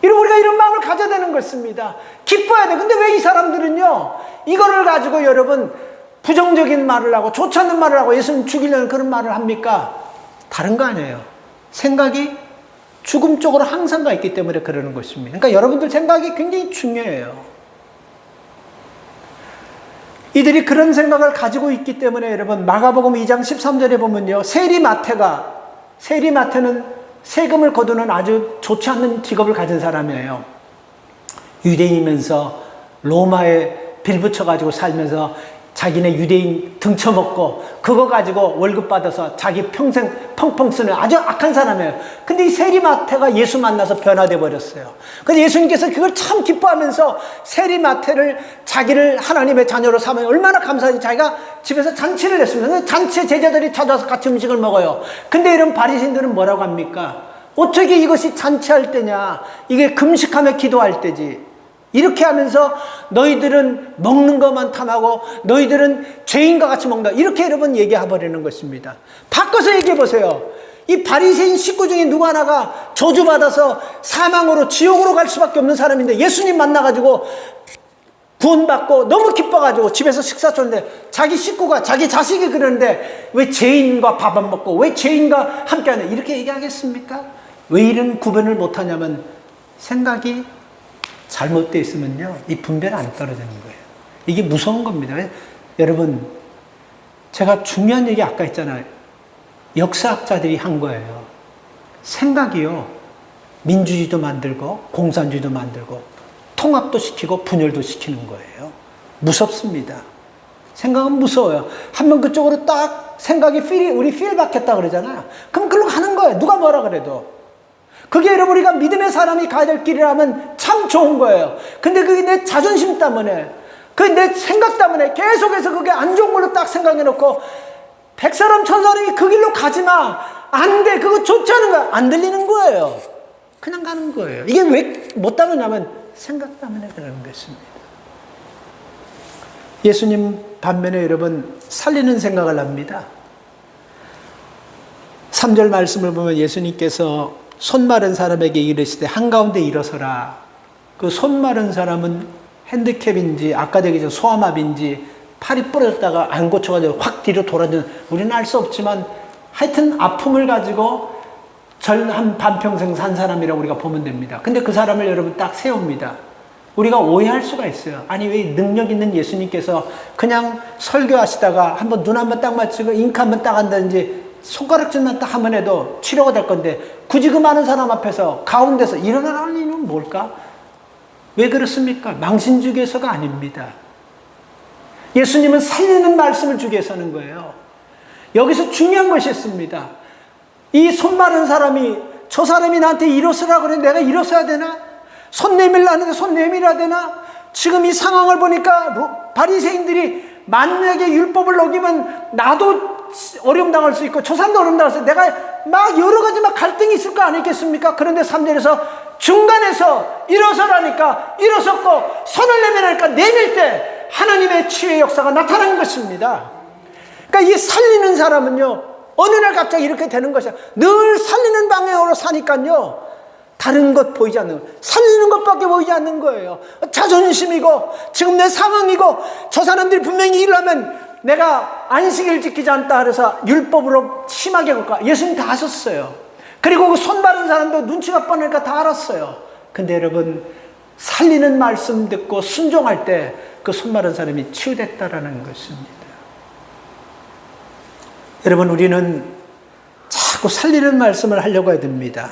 우리가 이런 마음을 가져야 되는 것입니다. 기뻐야 돼. 근데 왜 이 사람들은요, 이거를 가지고 여러분 부정적인 말을 하고 좋지 않는 말을 하고 예수님 죽이려는 그런 말을 합니까? 다른 거 아니에요. 생각이 죽음 쪽으로 항상 가 있기 때문에 그러는 것입니다. 그러니까 여러분들 생각이 굉장히 중요해요. 이들이 그런 생각을 가지고 있기 때문에 여러분, 마가복음 2장 13절에 보면요, 세리마태는 세금을 거두는 아주 좋지 않는 직업을 가진 사람이에요. 유대인이면서 로마에 빌붙여가지고 살면서 자기네 유대인 등쳐먹고 그거 가지고 월급 받아서 자기 평생 펑펑 쓰는 아주 악한 사람이에요. 근데 이 세리마태가 예수 만나서 변화돼 버렸어요. 근데 예수님께서 그걸 참 기뻐하면서 세리마태를 자기를 하나님의 자녀로 삼으면 얼마나 감사한지 자기가 집에서 잔치를 했습니다. 잔치에 제자들이 찾아와서 같이 음식을 먹어요. 근데 이런 바리새인들은 뭐라고 합니까? 어떻게 이것이 잔치할 때냐? 이게 금식하며 기도할 때지. 이렇게 하면서 너희들은 먹는 것만 탐하고 너희들은 죄인과 같이 먹는다. 이렇게 여러분 얘기해버리는 것입니다. 바꿔서 얘기해 보세요. 이 바리새인 식구 중에 누구 하나가 저주받아서 사망으로 지옥으로 갈 수밖에 없는 사람인데 예수님 만나가지고 구원받고 너무 기뻐가지고 집에서 식사 줬는데 자기 식구가, 자기 자식이 그러는데 왜 죄인과 밥 안 먹고 왜 죄인과 함께하냐, 이렇게 얘기하겠습니까? 왜 이런 구분을 못하냐면 생각이 잘못되어 있으면요, 이 분별이 안 떨어지는 거예요. 이게 무서운 겁니다. 여러분, 제가 중요한 얘기 아까 했잖아요. 역사학자들이 한 거예요. 생각이요, 민주주의도 만들고 공산주의도 만들고 통합도 시키고 분열도 시키는 거예요. 무섭습니다. 생각은 무서워요. 한번 그쪽으로 딱 생각이 우리 필 박혔다 그러잖아요. 그럼 그걸로 가는 거예요. 누가 뭐라 그래도. 그게 여러분 우리가 믿음의 사람이 가야 될 길이라면 참 좋은 거예요. 근데 그게 내 자존심 때문에, 그게 내 생각 때문에 계속해서 그게 안 좋은 걸로 딱 생각해놓고 100사람 1000사람이 그 길로 가지마, 안 돼, 그거 좋지 않은 거야, 안 들리는 거예요. 그냥 가는 거예요. 이게 왜 못 따르냐면 생각 때문에 그러는 것입니다. 예수님 반면에 여러분 살리는 생각을 합니다. 3절 말씀을 보면 예수님께서 손 마른 사람에게 이르시되 한가운데 일어서라. 그 손 마른 사람은 핸디캡인지 아까 얘기 전 소아마비인지 팔이 부러졌다가 안 고쳐가지고 확 뒤로 돌아지는, 우리는 알 수 없지만 하여튼 아픔을 가지고 한 반평생 산 사람이라고 우리가 보면 됩니다. 근데 그 사람을 여러분 딱 세웁니다. 우리가 오해할 수가 있어요. 아니, 왜 능력 있는 예수님께서 그냥 설교하시다가 한번 눈 한번 딱 맞추고 잉크 한번 딱 한다든지 손가락질만 딱 한번 해도 치료가 될 건데 굳이 그 많은 사람 앞에서 가운데서 일어나라는 이유는 뭘까? 왜 그렇습니까? 망신주기에서가 아닙니다. 예수님은 살리는 말씀을 주기 위해서는 거예요. 여기서 중요한 것이 있습니다. 이 손 마른 사람이, 저 사람이 나한테 일어서라 그래, 내가 일어서야 되나? 손 내밀라 하는데 손 내밀어야 되나? 지금 이 상황을 보니까 바리새인들이 만약에 율법을 어기면 나도 어려움 당할 수 있고 저 사람도 어려움 당할 수 있고 내가 막 여러 가지 막 갈등이 있을 거 아니겠습니까? 그런데 3절에서 중간에서 일어서라니까 일어섰고 손을 내밀으니까 내밀 때 하나님의 치유의 역사가 나타나는 것입니다. 그러니까 이 살리는 사람은요, 어느 날 갑자기 이렇게 되는 것이야. 늘 살리는 방향으로 사니까요, 다른 것 보이지 않는 거예요. 살리는 것밖에 보이지 않는 거예요. 자존심이고 지금 내 상황이고 저 사람들이 분명히 일하면 내가 안식일 지키지 않다 그래서 율법으로 심하게 볼까? 예수님 다 하셨어요. 그리고 그 손 바른 사람도 눈치가 뻔하니까 다 알았어요. 근데 여러분, 살리는 말씀 듣고 순종할 때 그 손 바른 사람이 치유됐다라는 것입니다. 여러분, 우리는 자꾸 살리는 말씀을 하려고 해야 됩니다.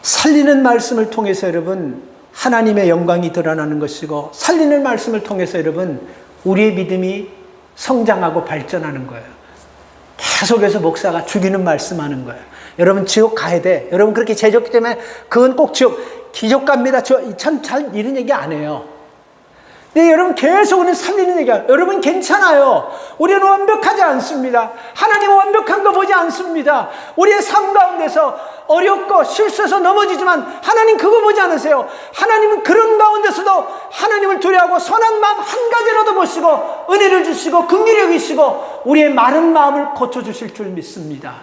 살리는 말씀을 통해서 여러분 하나님의 영광이 드러나는 것이고, 살리는 말씀을 통해서 여러분 우리의 믿음이 성장하고 발전하는 거예요. 계속해서 목사가 죽이는 말씀하는 거예요. 여러분 지옥 가야 돼. 여러분 그렇게 죄졌기 때문에 그건 꼭 지옥 갑니다. 잘 이런 얘기 안 해요. 근데 여러분 계속 우리는 살리는 얘기야. 여러분 괜찮아요. 우리는 완벽하지 않습니다. 하나님은 완벽한 거 보지 않습니다. 우리의 삶 가운데서 어렵고 실수해서 넘어지지만 하나님 그거 보지 않으세요. 하나님은 그런 가운데서도 하나님을 두려워하고 선한 마음 한 가지라도 보시고 은혜를 주시고 긍휼히 여기시고 우리의 마른 마음을 고쳐주실 줄 믿습니다.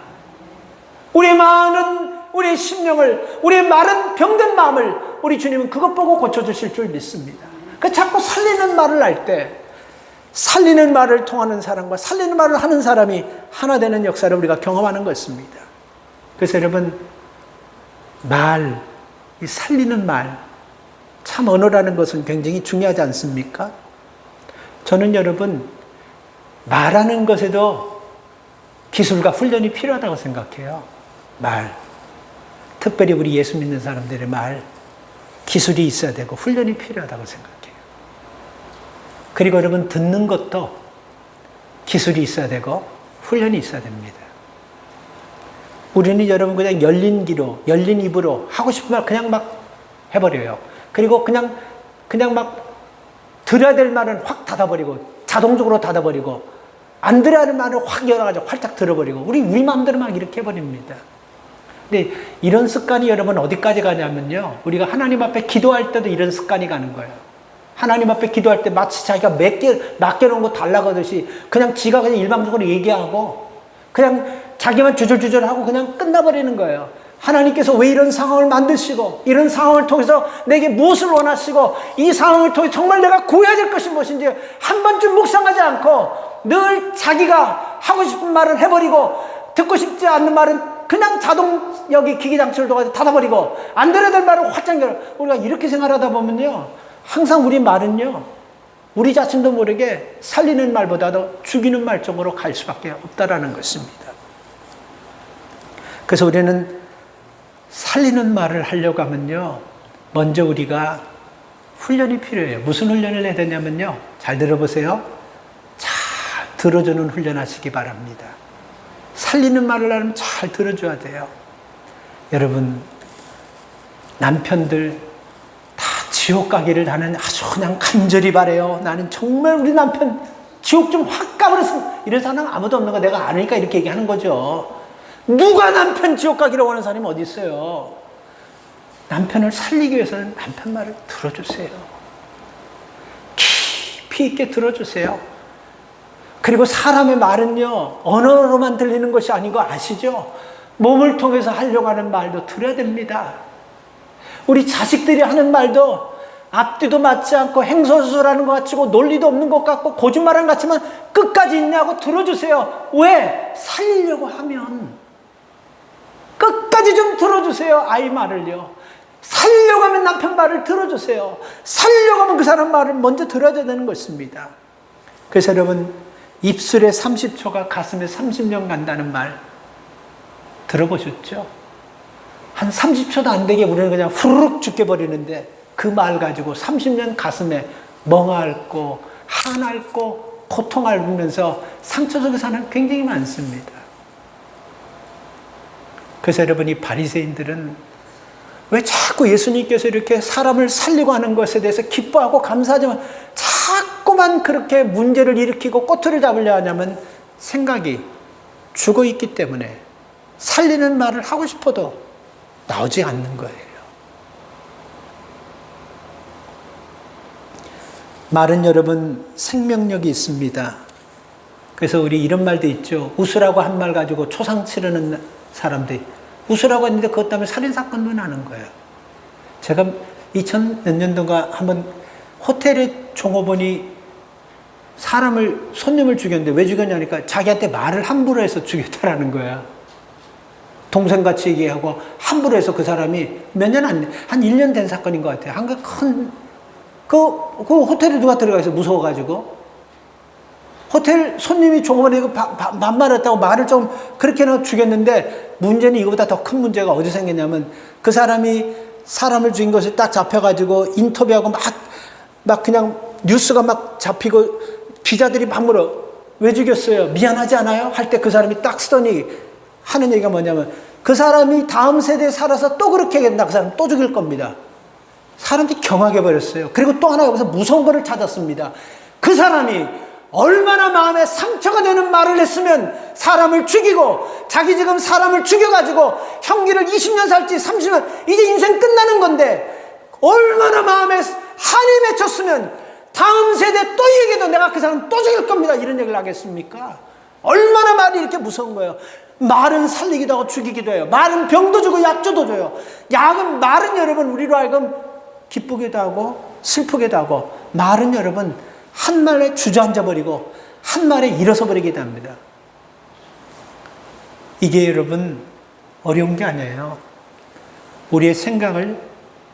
우리의 심령을, 우리의 마른 병든 마음을 우리 주님은 그것 보고 고쳐주실 줄 믿습니다. 그 자꾸 살리는 말을 할 때, 살리는 말을 통하는 사람과 살리는 말을 하는 사람이 하나 되는 역사를 우리가 경험하는 것입니다. 그래서 여러분, 이 살리는 말, 참 언어라는 것은 굉장히 중요하지 않습니까? 저는 여러분, 말하는 것에도 기술과 훈련이 필요하다고 생각해요. 특별히 우리 예수 믿는 사람들의 기술이 있어야 되고 훈련이 필요하다고 생각해요. 그리고 여러분, 듣는 것도 기술이 있어야 되고 훈련이 있어야 됩니다. 우리는 여러분 그냥 열린 귀로, 열린 입으로 하고 싶은 말 그냥 막 해버려요. 그리고 그냥 막 들어야 될 말은 확 닫아버리고, 자동적으로 닫아버리고, 안 들어야 할 말을 확 열어가지고 활짝 들어버리고, 우리 마음대로 막 이렇게 해버립니다. 근데 이런 습관이 여러분 어디까지 가냐면요, 우리가 하나님 앞에 기도할 때도 이런 습관이 가는 거예요. 하나님 앞에 기도할 때 마치 자기가 맡겨놓은 거 달라고 하듯이 그냥 지가 그냥 일방적으로 얘기하고 그냥 자기만 주절주절하고 그냥 끝나버리는 거예요. 하나님께서 왜 이런 상황을 만드시고 이런 상황을 통해서 내게 무엇을 원하시고 이 상황을 통해 정말 내가 구해야 될 것이 무엇인지 한 번쯤 묵상하지 않고 늘 자기가 하고 싶은 말은 해버리고 듣고 싶지 않는 말은 그냥 여기 기기장치를 닫아버리고 안 들어야 될 말은 활짝 열어. 우리가 이렇게 생활하다 보면요, 항상 우리 말은요, 우리 자신도 모르게 살리는 말보다도 죽이는 말 쪽으로 갈 수밖에 없다라는 것입니다. 그래서 우리는 살리는 말을 하려고 하면요, 먼저 우리가 훈련이 필요해요. 무슨 훈련을 해야 되냐면요, 잘 들어보세요. 잘 들어주는 훈련 하시기 바랍니다. 살리는 말을 하려면 잘 들어줘야 돼요. 여러분, 남편들 다 지옥 가기를 나는 아주 그냥 간절히 바래요. 나는 정말 우리 남편 지옥 좀 확 가버렸으면, 이런 사람 아무도 없는 거 내가 아니까 이렇게 얘기하는 거죠. 누가 남편 지옥 가기를 원하는 사람이 어디 있어요? 남편을 살리기 위해서는 남편 말을 들어주세요. 깊이 있게 들어주세요. 그리고 사람의 말은요, 언어로만 들리는 것이 아닌 거 아시죠? 몸을 통해서 하려고 하는 말도 들어야 됩니다. 우리 자식들이 하는 말도 앞뒤도 맞지 않고 행소수라는 것 같고 논리도 없는 것 같고 거짓말하는 것 같지만 끝까지 있냐고 들어주세요. 왜? 살리려고 하면 끝까지 좀 들어주세요. 아이 말을요. 살려고 하면 남편 말을 들어주세요. 살려고 하면 그 사람 말을 먼저 들어야 되는 것입니다. 그래서 여러분, 입술에 30초가 가슴에 30년 간다는 말 들어보셨죠? 한 30초도 안 되게 우리는 그냥 후루룩 죽여버리는데 그 말 가지고 30년 가슴에 멍 앓고 한 앓고 고통 앓으면서 상처 속에 사는 굉장히 많습니다. 그래서 여러분, 이 바리새인들은 왜 자꾸 예수님께서 이렇게 사람을 살리고 하는 것에 대해서 기뻐하고 감사하지만 자꾸만 그렇게 문제를 일으키고 꼬투리를 잡으려 하냐면 생각이 죽어 있기 때문에 살리는 말을 하고 싶어도 나오지 않는 거예요. 말은 여러분 생명력이 있습니다. 그래서 우리 이런 말도 있죠. 웃으라고 한 말 가지고 초상 치르는 사람들이 웃으라고 했는데 그것 때문에 살인사건도 나는 거예요. 제가 2000 몇 년도인가 한번 호텔의 종업원이 손님을 죽였는데 왜 죽였냐니까 자기한테 말을 함부로 해서 죽였다라는 거야. 동생같이 얘기하고 함부로 해서 그 사람이 몇 년 한 1년 된 사건인 것 같아요. 그 호텔에 누가 들어가서 무서워가지고 호텔 손님이 종업원이 반말했다고 말을 좀 그렇게 해서 죽였는데 문제는 이거보다 더 큰 문제가 어디 생겼냐면 그 사람이 사람을 죽인 것이 딱 잡혀가지고 인터뷰하고 막 그냥 뉴스가 막 잡히고 기자들이 막 물어. 왜 죽였어요? 미안하지 않아요? 할 때 그 사람이 딱 쓰더니 하는 얘기가 뭐냐면 그 사람이 다음 세대에 살아서 또 그렇게 하겠다. 그 사람 또 죽일 겁니다. 사람들이 경악해 버렸어요. 그리고 또 하나 여기서 무서운 거를 찾았습니다. 그 사람이 얼마나 마음에 상처가 되는 말을 했으면 사람을 죽이고 자기 지금 사람을 죽여가지고 형기를 20년 살지 30년 이제 인생 끝나는 건데 얼마나 마음에 한이 맺혔으면 다음 세대 또 얘기해도 내가 그 사람 또 죽일 겁니다. 이런 얘기를 하겠습니까? 얼마나 말이 이렇게 무서운 거예요. 말은 살리기도 하고 죽이기도 해요. 말은 병도 주고 약조도 줘요. 말은 여러분 우리로 하여금 기쁘기도 하고 슬프기도 하고 말은 여러분 한 말에 주저앉아 버리고 한 말에 일어서 버리기도 합니다. 이게 여러분 어려운 게 아니에요. 우리의 생각을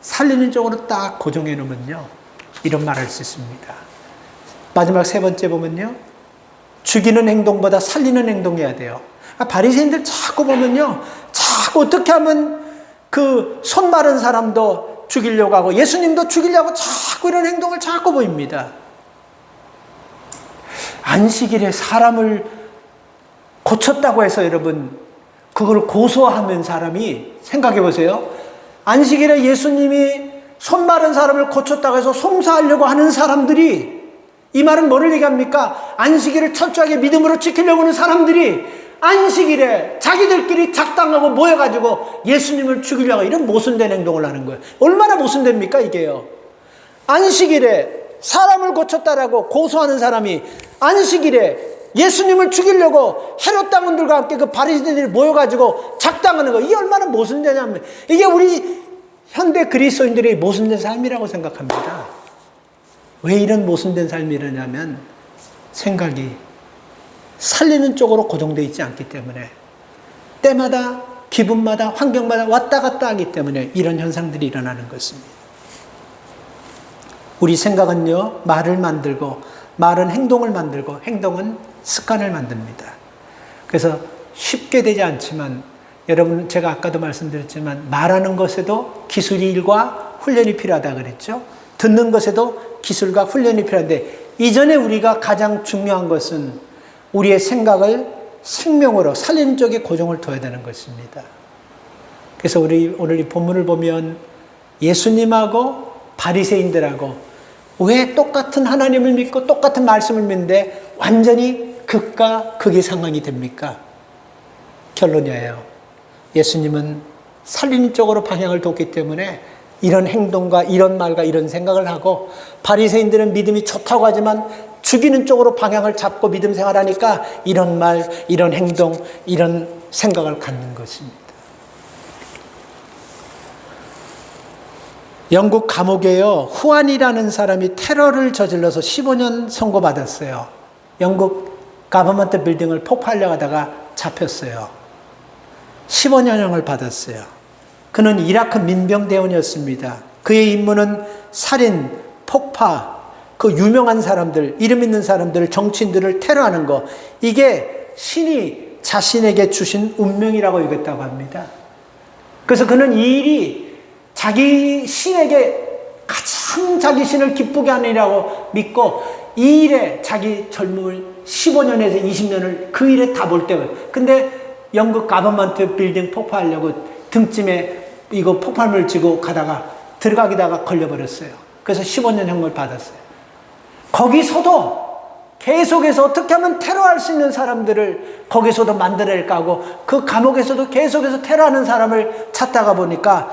살리는 쪽으로 딱 고정해 놓으면요 이런 말 할 수 있습니다. 마지막 세 번째 보면요 죽이는 행동보다 살리는 행동해야 돼요. 바리새인들 자꾸 보면요 자꾸 어떻게 하면 그 손 마른 사람도 죽이려고 하고 예수님도 죽이려고 자꾸 이런 행동을 자꾸 보입니다. 안식일에 사람을 고쳤다고 해서 여러분 그걸 고소하면 사람이 생각해 보세요. 안식일에 예수님이 손 마른 사람을 고쳤다고 해서 송사하려고 하는 사람들이 이 말은 뭐를 얘기합니까? 안식일을 철저하게 믿음으로 지키려고 하는 사람들이 안식일에 자기들끼리 작당하고 모여가지고 예수님을 죽이려고 이런 모순된 행동을 하는 거예요. 얼마나 모순됩니까 이게요. 안식일에 사람을 고쳤다라고 고소하는 사람이 안식일에 예수님을 죽이려고 헤롯 당원들과 함께 그 바리새인들이 모여가지고 작당하는 거 이게 얼마나 모순되냐면 이게 우리 현대 그리스도인들의 모순된 삶이라고 생각합니다. 왜 이런 모순된 삶이 일어나냐면 생각이 살리는 쪽으로 고정되어 있지 않기 때문에 때마다 기분마다 환경마다 왔다 갔다 하기 때문에 이런 현상들이 일어나는 것입니다. 우리 생각은요 말을 만들고 말은 행동을 만들고 행동은 습관을 만듭니다. 그래서 쉽게 되지 않지만 여러분 제가 아까도 말씀드렸지만 말하는 것에도 기술과 훈련이 필요하다 그랬죠. 듣는 것에도 기술과 훈련이 필요한데 이전에 우리가 가장 중요한 것은 우리의 생각을 생명으로 살리는 쪽에 고정을 둬야 되는 것입니다. 그래서 우리 오늘 이 본문을 보면 예수님하고 바리새인들하고 왜 똑같은 하나님을 믿고 똑같은 말씀을 믿는데 완전히 극과 극의 상황이 됩니까? 결론이에요. 예수님은 살리는 쪽으로 방향을 뒀기 때문에 이런 행동과 이런 말과 이런 생각을 하고 바리새인들은 믿음이 좋다고 하지만 죽이는 쪽으로 방향을 잡고 믿음 생활하니까 이런 말, 이런 행동, 이런 생각을 갖는 것입니다. 영국 감옥에요 후안이라는 사람이 테러를 저질러서 15년 선고받았어요. 영국 가버먼트 빌딩을 폭파하려고 하다가 잡혔어요. 15년형을 받았어요. 그는 이라크 민병대원이었습니다. 그의 임무는 살인, 폭파, 그 유명한 사람들, 이름 있는 사람들, 정치인들을 테러하는 거, 이게 신이 자신에게 주신 운명이라고 여겼다고 합니다. 그래서 그는 이 일이 자기 신에게 가장 자기 신을 기쁘게 하는 일이라고 믿고 이 일에 자기 젊음을 15년에서 20년을 그 일에 다 볼 때요. 근데 영국 가버먼트 빌딩 폭파하려고 등짐에 이거 폭발물 지고 가다가 들어가기다가 걸려버렸어요. 그래서 15년형을 받았어요. 거기서도 계속해서 어떻게 하면 테러할 수 있는 사람들을 거기서도 만들어낼까 하고 그 감옥에서도 계속해서 테러하는 사람을 찾다가 보니까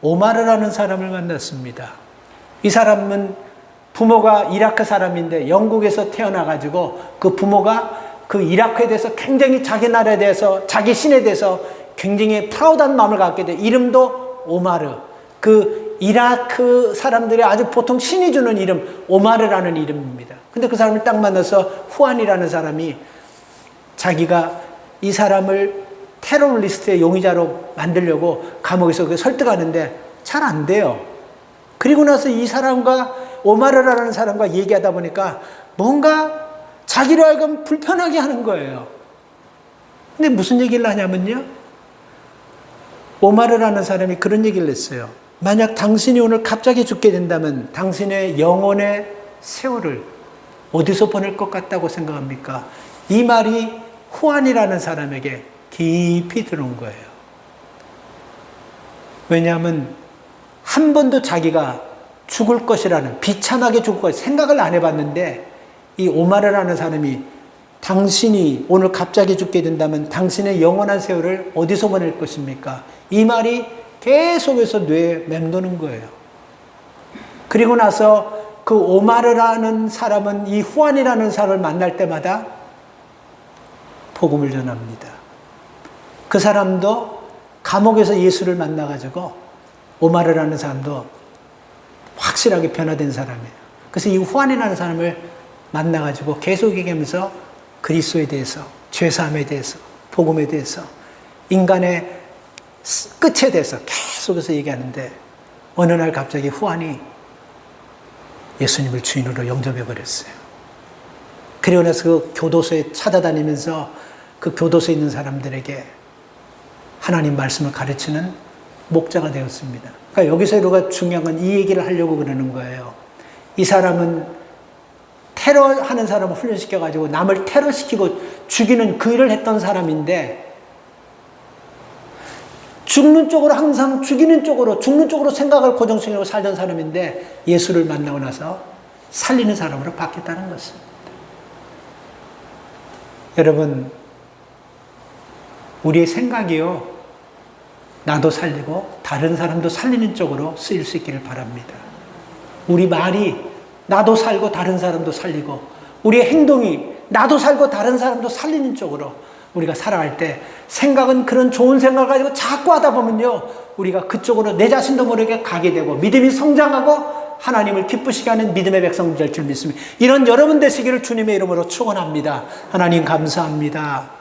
오마르라는 사람을 만났습니다. 이 사람은 부모가 이라크 사람인데 영국에서 태어나가지고 그 부모가 그 이라크에 대해서 굉장히 자기 나라에 대해서 자기 신에 대해서 굉장히 프라우드한 마음을 갖게 돼. 이름도 오마르. 그 이라크 사람들이 아주 보통 신이 주는 이름 오마르라는 이름입니다. 근데 그 사람을 딱 만나서 후안이라는 사람이 자기가 이 사람을 테러리스트의 용의자로 만들려고 감옥에서 설득하는데 잘 안 돼요. 그리고 나서 이 사람과 오마르라는 사람과 얘기하다 보니까 뭔가 자기로 하여금 불편하게 하는 거예요. 근데 무슨 얘기를 하냐면요. 오마르라는 사람이 그런 얘기를 했어요. 만약 당신이 오늘 갑자기 죽게 된다면 당신의 영혼의 세월을 어디서 보낼 것 같다고 생각합니까? 이 말이 후안이라는 사람에게 깊이 들어온 거예요. 왜냐하면 한 번도 자기가 죽을 것이라는 비참하게 죽을 것 생각을 안 해봤는데 이 오마르라는 사람이 당신이 오늘 갑자기 죽게 된다면 당신의 영원한 세월을 어디서 보낼 것입니까? 이 말이 계속해서 뇌에 맴도는 거예요. 그리고 나서 그 오마르라는 사람은 이 후안이라는 사람을 만날 때마다 복음을 전합니다. 그 사람도 감옥에서 예수를 만나가지고 오마르라는 사람도 확실하게 변화된 사람이에요. 그래서 이 후안이라는 사람을 만나가지고 계속 얘기하면서 그리스도에 대해서, 죄사함에 대해서, 복음에 대해서, 인간의 끝에 대해서 계속해서 얘기하는데 어느 날 갑자기 후안이 예수님을 주인으로 영접해 버렸어요. 그리고 나서 그 교도소에 찾아다니면서 그 교도소에 있는 사람들에게 하나님 말씀을 가르치는 목자가 되었습니다. 그러니까 여기서 우리가 중요한 건 이 얘기를 하려고 그러는 거예요. 이 사람은 테러하는 사람을 훈련시켜가지고 남을 테러시키고 죽이는 그 일을 했던 사람인데 죽는 쪽으로 항상 죽이는 쪽으로 죽는 쪽으로 생각을 고정시키고 살던 사람인데 예수를 만나고 나서 살리는 사람으로 바뀌었다는 것입니다. 여러분, 우리의 생각이요, 나도 살리고 다른 사람도 살리는 쪽으로 쓰일 수 있기를 바랍니다. 우리 말이 나도 살고 다른 사람도 살리고 우리의 행동이 나도 살고 다른 사람도 살리는 쪽으로 우리가 살아갈 때 생각은 그런 좋은 생각을 가지고 자꾸 하다 보면요, 우리가 그쪽으로 내 자신도 모르게 가게 되고 믿음이 성장하고 하나님을 기쁘시게 하는 믿음의 백성들 될 줄 믿습니다. 이런 여러분 되시기를 주님의 이름으로 축원합니다. 하나님 감사합니다.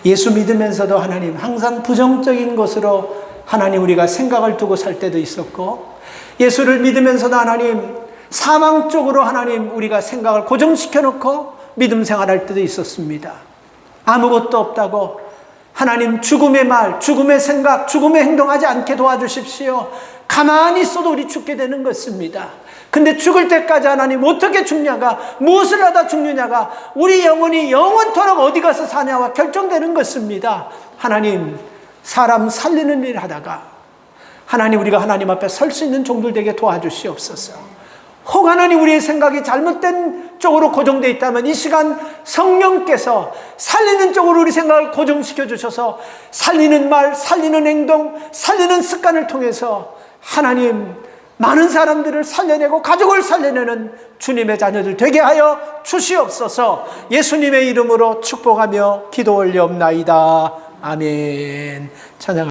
예수 믿으면서도 하나님 항상 부정적인 것으로 하나님 우리가 생각을 두고 살 때도 있었고, 예수를 믿으면서도 하나님 사망 쪽으로 하나님 우리가 생각을 고정시켜 놓고 믿음 생활할 때도 있었습니다. 아무것도 없다고 하나님 죽음의 말, 죽음의 생각, 죽음의 행동하지 않게 도와주십시오. 가만히 있어도 우리 죽게 되는 것입니다. 근데 죽을 때까지 하나님 어떻게 죽냐가, 무엇을 하다 죽느냐가 우리 영혼이 영원토록 어디 가서 사냐와 결정되는 것입니다. 하나님, 사람 살리는 일 하다가 하나님 우리가 하나님 앞에 설 수 있는 종들 되게 도와주시옵소서. 혹 하나님 우리의 생각이 잘못된 쪽으로 고정되어 있다면 이 시간 성령께서 살리는 쪽으로 우리 생각을 고정시켜 주셔서 살리는 말, 살리는 행동, 살리는 습관을 통해서 하나님 많은 사람들을 살려내고 가족을 살려내는 주님의 자녀들 되게 하여 주시옵소서. 예수님의 이름으로 축복하며 기도 올리옵나이다. 아멘. 찬양.